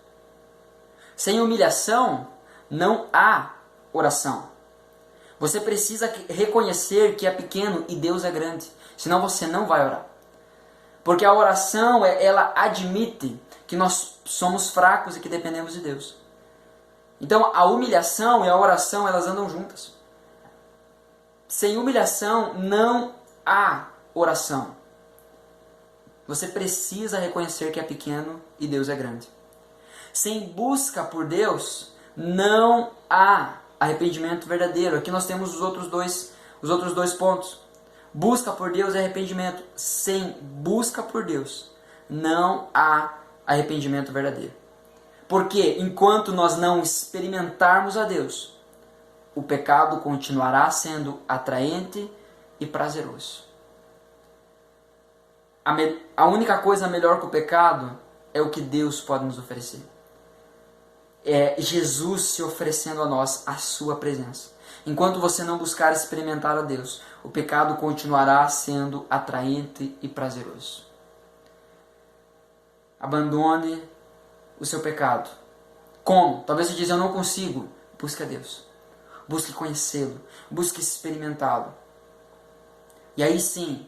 Sem humilhação, não há oração. Você precisa reconhecer que é pequeno e Deus é grande, senão você não vai orar. Porque a oração, ela admite que nós somos fracos e que dependemos de Deus. Então, a humilhação e a oração, elas andam juntas. Sem humilhação, não há oração. Você precisa reconhecer que é pequeno e Deus é grande. Sem busca por Deus, não há arrependimento verdadeiro. Aqui nós temos os outros dois pontos. Busca por Deus e arrependimento. Sem busca por Deus, não há arrependimento verdadeiro. Porque enquanto nós não experimentarmos a Deus, o pecado continuará sendo atraente e prazeroso. A única coisa melhor que o pecado é o que Deus pode nos oferecer. É Jesus se oferecendo a nós a sua presença. Enquanto você não buscar experimentar a Deus, o pecado continuará sendo atraente e prazeroso. Abandone o seu pecado. Como? Talvez você diz, eu não consigo. Busque a Deus. Busque conhecê-lo. Busque experimentá-lo. E aí sim,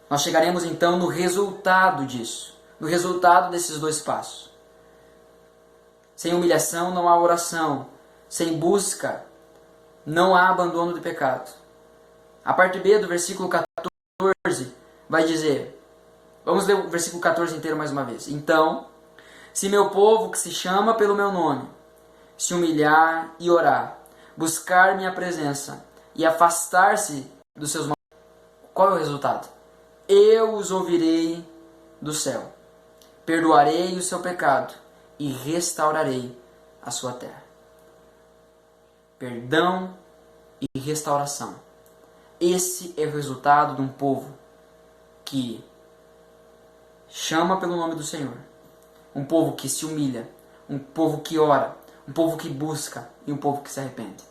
nós chegaremos então no resultado disso. No resultado desses 2 passos. Sem humilhação não há oração. Sem busca não há abandono do pecado. A parte B do versículo 14 vai dizer, vamos ler o versículo 14 inteiro mais uma vez. Então, se meu povo que se chama pelo meu nome, se humilhar e orar, buscar minha presença e afastar-se dos seus maus, qual é o resultado? Eu os ouvirei do céu, perdoarei o seu pecado e restaurarei a sua terra. Perdão e restauração. Esse é o resultado de um povo que chama pelo nome do Senhor. Um povo que se humilha. Um povo que ora. Um povo que busca. E um povo que se arrepende.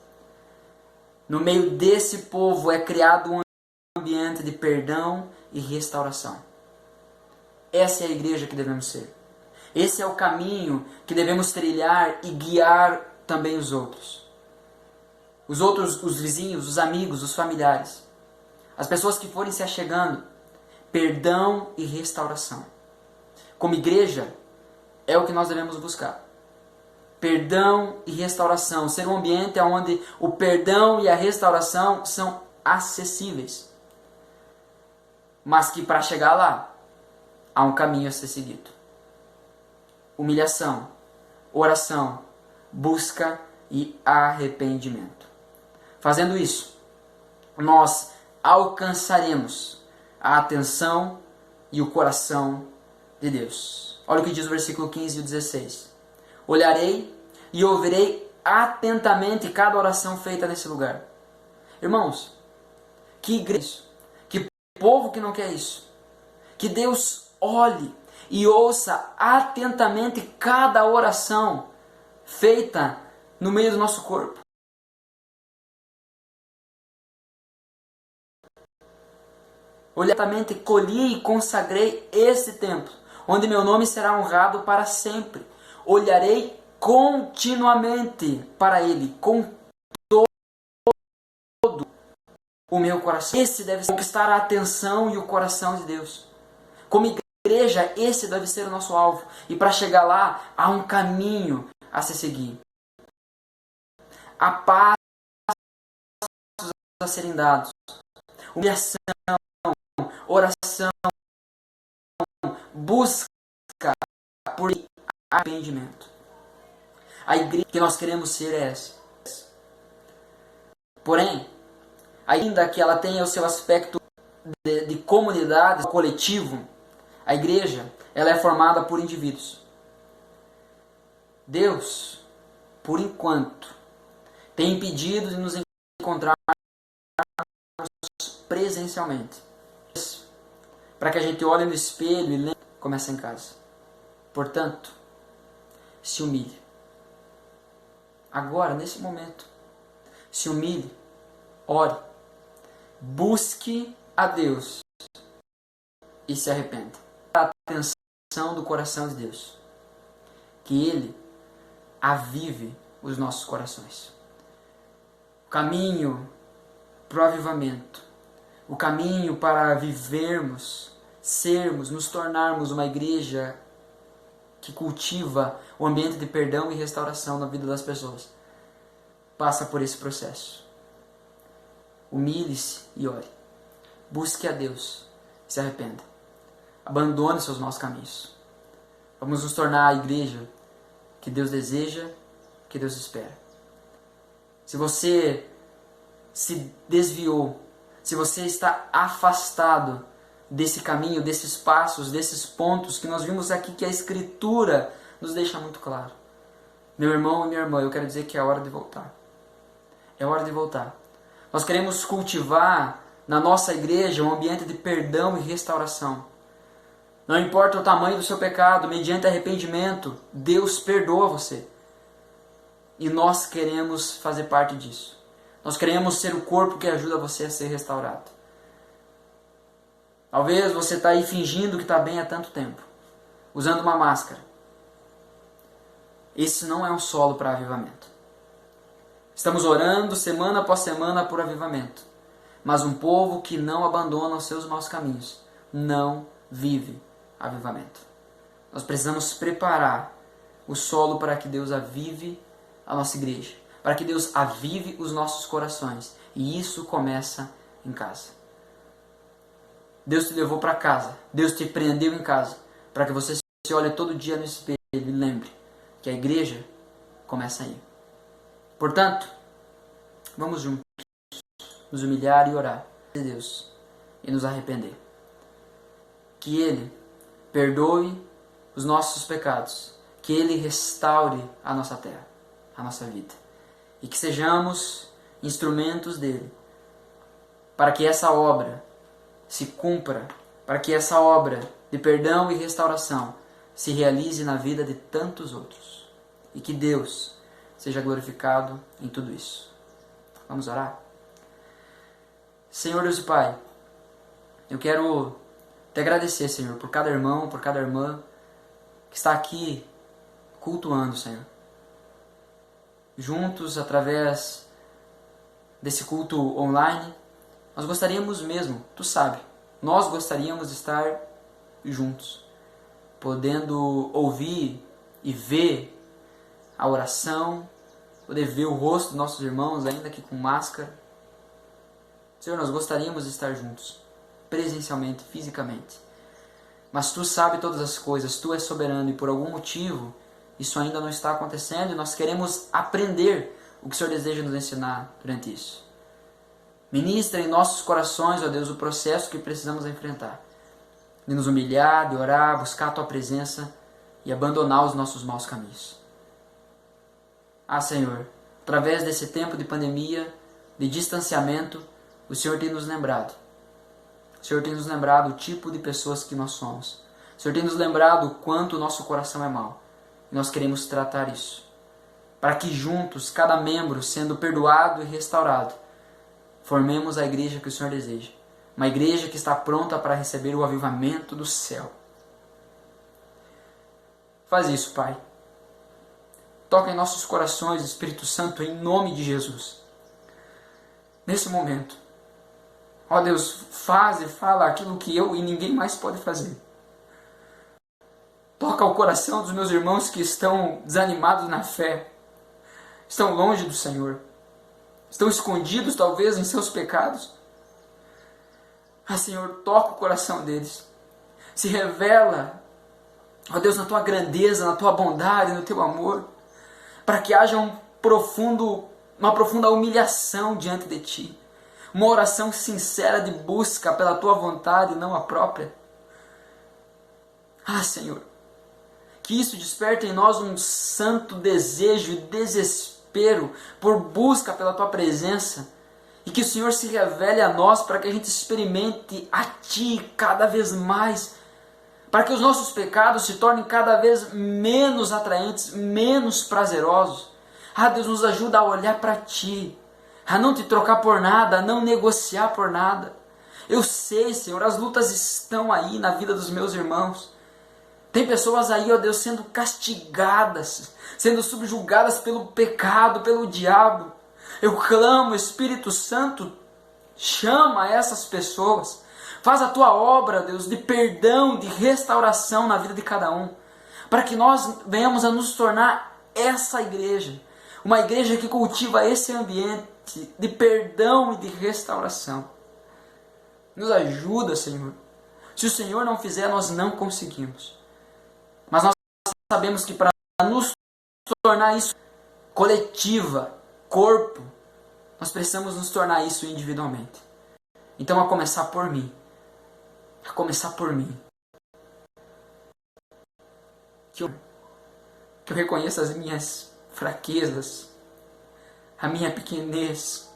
No meio desse povo é criado um ambiente de perdão e restauração. Essa é a igreja que devemos ser. Esse é o caminho que devemos trilhar e guiar também os outros. Os vizinhos, os amigos, os familiares. As pessoas que forem se achegando. Perdão e restauração. Como igreja, é o que nós devemos buscar. Perdão e restauração. Ser um ambiente onde o perdão e a restauração são acessíveis. Mas que para chegar lá, há um caminho a ser seguido. Humilhação, oração, busca e arrependimento. Fazendo isso, nós alcançaremos a atenção e o coração de Deus. Olha o que diz o versículo 15 e o 16. Olharei e ouvirei atentamente cada oração feita nesse lugar. Irmãos, que igreja, que povo que não quer isso. Que Deus olhe e ouça atentamente cada oração feita no meio do nosso corpo. Olhadamente colhi e consagrei este templo, onde meu nome será honrado para sempre. Olharei continuamente para ele, com todo o meu coração. Esse deve conquistar a atenção e o coração de Deus. Como igreja, esse deve ser o nosso alvo. E para chegar lá, há um caminho a se seguir. Há passos a serem dados. Humilhação, oração, busca por arrependimento. A igreja que nós queremos ser é essa. Porém, ainda que ela tenha o seu aspecto de comunidade, coletivo, a igreja, ela é formada por indivíduos. Deus, por enquanto, tem impedido de nos encontrarmos presencialmente. Para que a gente olhe no espelho e lembre, começa em casa. Portanto, se humilhe. Agora, nesse momento, se humilhe, ore, busque a Deus e se arrependa. A atenção do coração de Deus. Que Ele avive os nossos corações. O caminho para o avivamento, o caminho para vivermos, sermos, nos tornarmos uma igreja que cultiva o ambiente de perdão e restauração na vida das pessoas, passa por esse processo. Humilhe-se e ore. Busque a Deus, se arrependa. Abandone seus maus caminhos. Vamos nos tornar a igreja que Deus deseja, que Deus espera. Se você se desviou, se você está afastado desse caminho, desses passos, desses pontos que nós vimos aqui que a Escritura nos deixa muito claro. Meu irmão e minha irmã, eu quero dizer que é hora de voltar. É hora de voltar. Nós queremos cultivar na nossa igreja um ambiente de perdão e restauração. Não importa o tamanho do seu pecado, mediante arrependimento, Deus perdoa você. E nós queremos fazer parte disso. Nós queremos ser o corpo que ajuda você a ser restaurado. Talvez você está aí fingindo que está bem há tanto tempo, usando uma máscara. Esse não é um solo para avivamento. Estamos orando semana após semana por avivamento. Mas um povo que não abandona os seus maus caminhos não vive avivamento. Nós precisamos preparar o solo para que Deus avive a nossa igreja, para que Deus avive os nossos corações. E isso começa em casa. Deus te levou para casa, Deus te prendeu em casa, para que você se olhe todo dia no espelho e lembre que a igreja começa aí. Portanto, vamos juntos nos humilhar e orar a Deus e nos arrepender. Que Ele perdoe os nossos pecados, que Ele restaure a nossa terra, a nossa vida, e que sejamos instrumentos dEle, para que essa obra se cumpra, para que essa obra de perdão e restauração se realize na vida de tantos outros, e que Deus seja glorificado em tudo isso. Vamos orar? Senhor Deus e Pai, eu quero te agradecer, Senhor, por cada irmão, por cada irmã que está aqui cultuando, Senhor. Juntos, através desse culto online, nós gostaríamos mesmo, Tu sabe, nós gostaríamos de estar juntos, podendo ouvir e ver a oração, poder ver o rosto dos nossos irmãos, ainda que com máscara. Senhor, nós gostaríamos de estar juntos, presencialmente, fisicamente. Mas Tu sabe todas as coisas, Tu és soberano e por algum motivo isso ainda não está acontecendo e nós queremos aprender o que o Senhor deseja nos ensinar durante isso. Ministra em nossos corações, ó Deus, o processo que precisamos enfrentar. De nos humilhar, de orar, buscar a Tua presença e abandonar os nossos maus caminhos. Ah, Senhor, através desse tempo de pandemia, de distanciamento, o Senhor tem nos lembrado. O Senhor tem nos lembrado o tipo de pessoas que nós somos. O Senhor tem nos lembrado o quanto o nosso coração é mau. E nós queremos tratar isso. Para que juntos, cada membro sendo perdoado e restaurado, formemos a igreja que o Senhor deseja. Uma igreja que está pronta para receber o avivamento do céu. Faz isso, Pai. Toca em nossos corações, Espírito Santo, em nome de Jesus. Nesse momento, ó Deus, faz e fala aquilo que eu e ninguém mais pode fazer. Toca o coração dos meus irmãos que estão desanimados na fé, estão longe do Senhor, estão escondidos talvez em seus pecados. Ah, Senhor, toca o coração deles, se revela, ó Deus, na Tua grandeza, na Tua bondade, no Teu amor, para que haja uma profunda humilhação diante de Ti, uma oração sincera de busca pela tua vontade e não a própria. Ah, Senhor, que isso desperte em nós um santo desejo e desespero por busca pela tua presença, e que o Senhor se revele a nós para que a gente experimente a Ti cada vez mais, para que os nossos pecados se tornem cada vez menos atraentes, menos prazerosos. Ah, Deus, nos ajuda a olhar para Ti, a não Te trocar por nada, a não negociar por nada. Eu sei, Senhor, as lutas estão aí na vida dos meus irmãos. Tem pessoas aí, ó Deus, sendo castigadas, sendo subjugadas pelo pecado, pelo diabo. Eu clamo, Espírito Santo, chama essas pessoas. Faz a Tua obra, Deus, de perdão, de restauração na vida de cada um. Para que nós venhamos a nos tornar essa igreja. Uma igreja que cultiva esse ambiente de perdão e de restauração. Nos ajuda, Senhor. Se o Senhor não fizer, nós não conseguimos. Mas nós sabemos que para nos tornar isso coletiva, corpo, nós precisamos nos tornar isso individualmente. Então, a começar por mim. A começar por mim. Que eu reconheça as minhas fraquezas, a minha pequenez.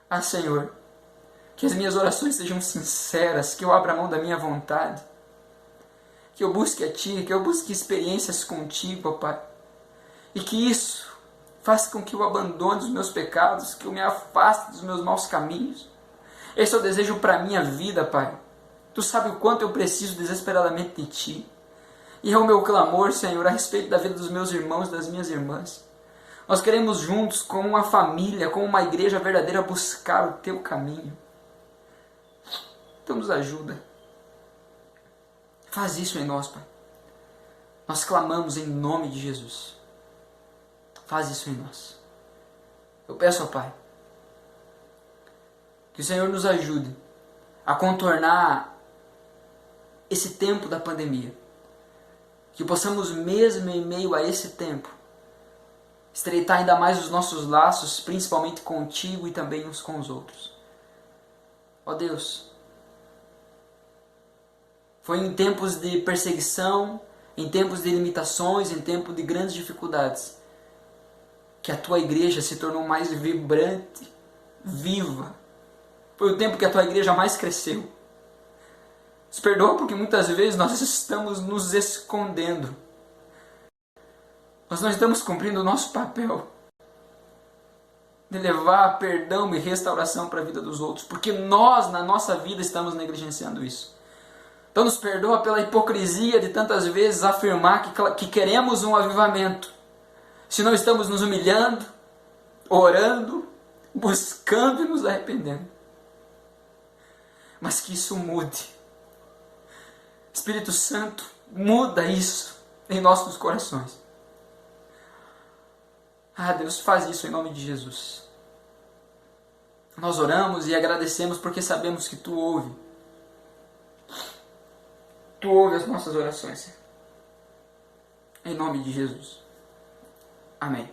Ah, Senhor, que as minhas orações sejam sinceras, que eu abra a mão da minha vontade, que eu busque a Ti, que eu busque experiências contigo, ó Pai, e que isso faça com que eu abandone os meus pecados, que eu me afaste dos meus maus caminhos. Esse é o desejo para a minha vida, Pai. Tu sabe o quanto eu preciso desesperadamente de Ti. E é o meu clamor, Senhor, a respeito da vida dos meus irmãos e das minhas irmãs. Nós queremos juntos, como uma família, como uma igreja verdadeira, buscar o Teu caminho. Então nos ajuda. Faz isso em nós, Pai. Nós clamamos em nome de Jesus. Faz isso em nós. Eu peço ao Pai que o Senhor nos ajude a contornar esse tempo da pandemia. Que possamos, mesmo em meio a esse tempo, estreitar ainda mais os nossos laços, principalmente contigo e também uns com os outros. Ó Deus, foi em tempos de perseguição, em tempos de limitações, em tempos de grandes dificuldades, que a Tua igreja se tornou mais vibrante, viva. Foi o tempo que a Tua igreja mais cresceu. Nos perdoa porque muitas vezes nós estamos nos escondendo. Nós não estamos cumprindo o nosso papel de levar perdão e restauração para a vida dos outros, porque nós, na nossa vida, estamos negligenciando isso. Então nos perdoa pela hipocrisia de tantas vezes afirmar que queremos um avivamento, se não estamos nos humilhando, orando, buscando e nos arrependendo. Mas que isso mude. Espírito Santo, muda isso em nossos corações. Ah, Deus, faz isso em nome de Jesus. Nós oramos e agradecemos porque sabemos que Tu ouve. Tu ouve as nossas orações. Em nome de Jesus. Amém.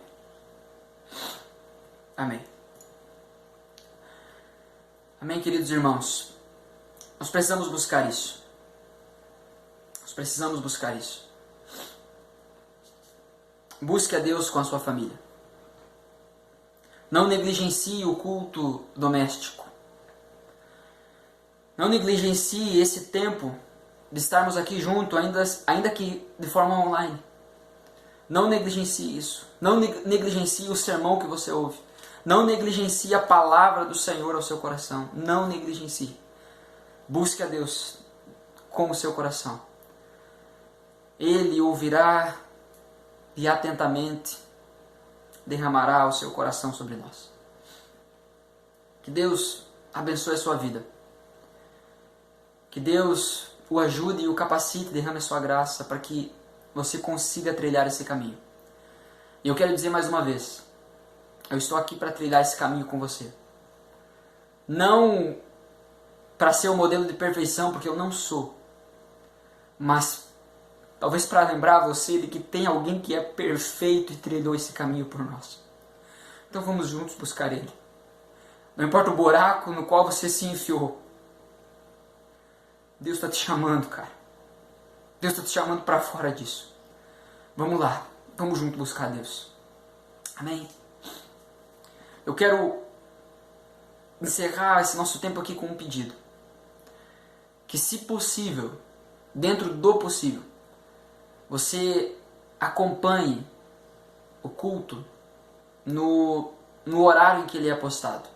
Amém. Amém, queridos irmãos. Nós precisamos buscar isso. Nós precisamos buscar isso. Busque a Deus com a sua família. Não negligencie o culto doméstico. Não negligencie esse tempo de estarmos aqui juntos, ainda que de forma online. Não negligencie isso. Não negligencie o sermão que você ouve. Não negligencie a palavra do Senhor ao seu coração. Não negligencie. Busque a Deus com o seu coração. Ele ouvirá e atentamente derramará o seu coração sobre nós. Que Deus abençoe a sua vida. Que Deus o ajude e o capacite, derrame a sua graça para que você consiga trilhar esse caminho. E eu quero dizer mais uma vez, eu estou aqui para trilhar esse caminho com você. Não para ser o modelo de perfeição, porque eu não sou. Mas talvez para lembrar você de que tem alguém que é perfeito e trilhou esse caminho por nós. Então vamos juntos buscar Ele. Não importa o buraco no qual você se enfiou. Deus está te chamando, cara. Deus está te chamando para fora disso. Vamos lá. Vamos junto buscar Deus. Amém? Eu quero encerrar esse nosso tempo aqui com um pedido. Que, se possível, dentro do possível, você acompanhe o culto no horário em que ele é postado.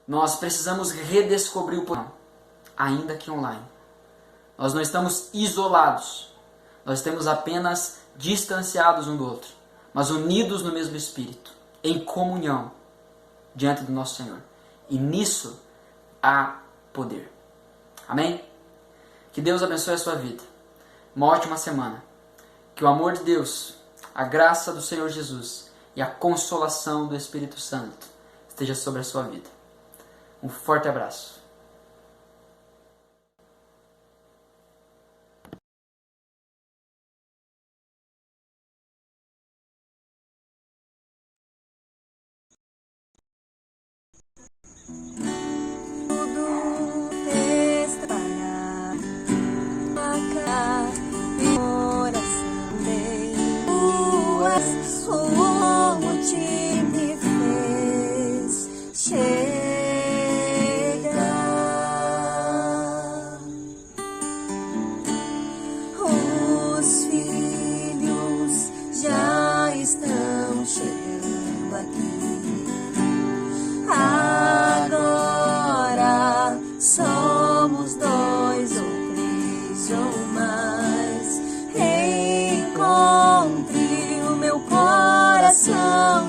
Nós precisamos redescobrir o poder, ainda que online. Nós não estamos isolados. Nós estamos apenas distanciados um do outro, mas unidos no mesmo Espírito, em comunhão diante do nosso Senhor. E nisso há poder. Amém? Que Deus abençoe a sua vida. Uma ótima semana. Que o amor de Deus, a graça do Senhor Jesus e a consolação do Espírito Santo esteja sobre a sua vida. Um forte abraço.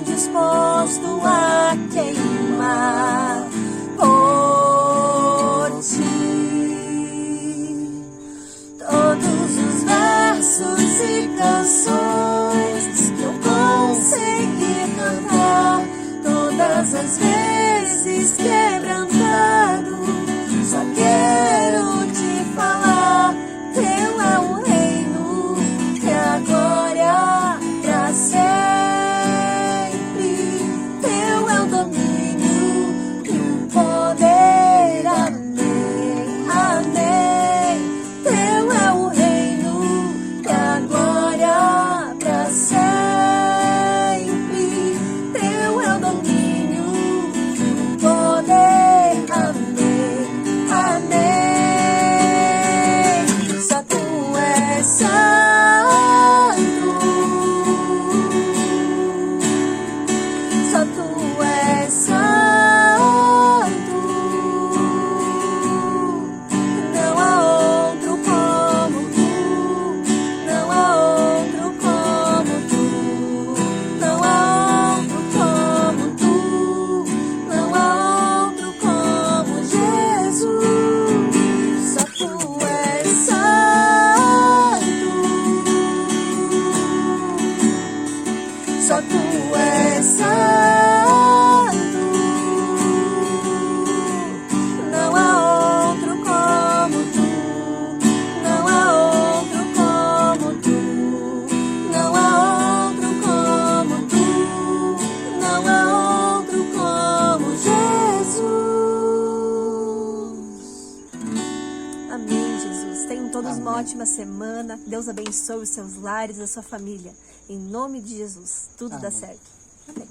Disposto a queimar por ti. Todos os versos e canções que eu consegui cantar, todas as vezes quebrantado, só quero te falar: teu é o reino, é a glória pra sempre. Só tu és santo, não há outro como tu, não há outro como tu, não há outro como tu, não há outro como Jesus. Amém, Jesus. Tenham todos uma ótima semana. Deus abençoe os seus lares, a sua família. Em nome de Jesus, tudo dá certo. Amém.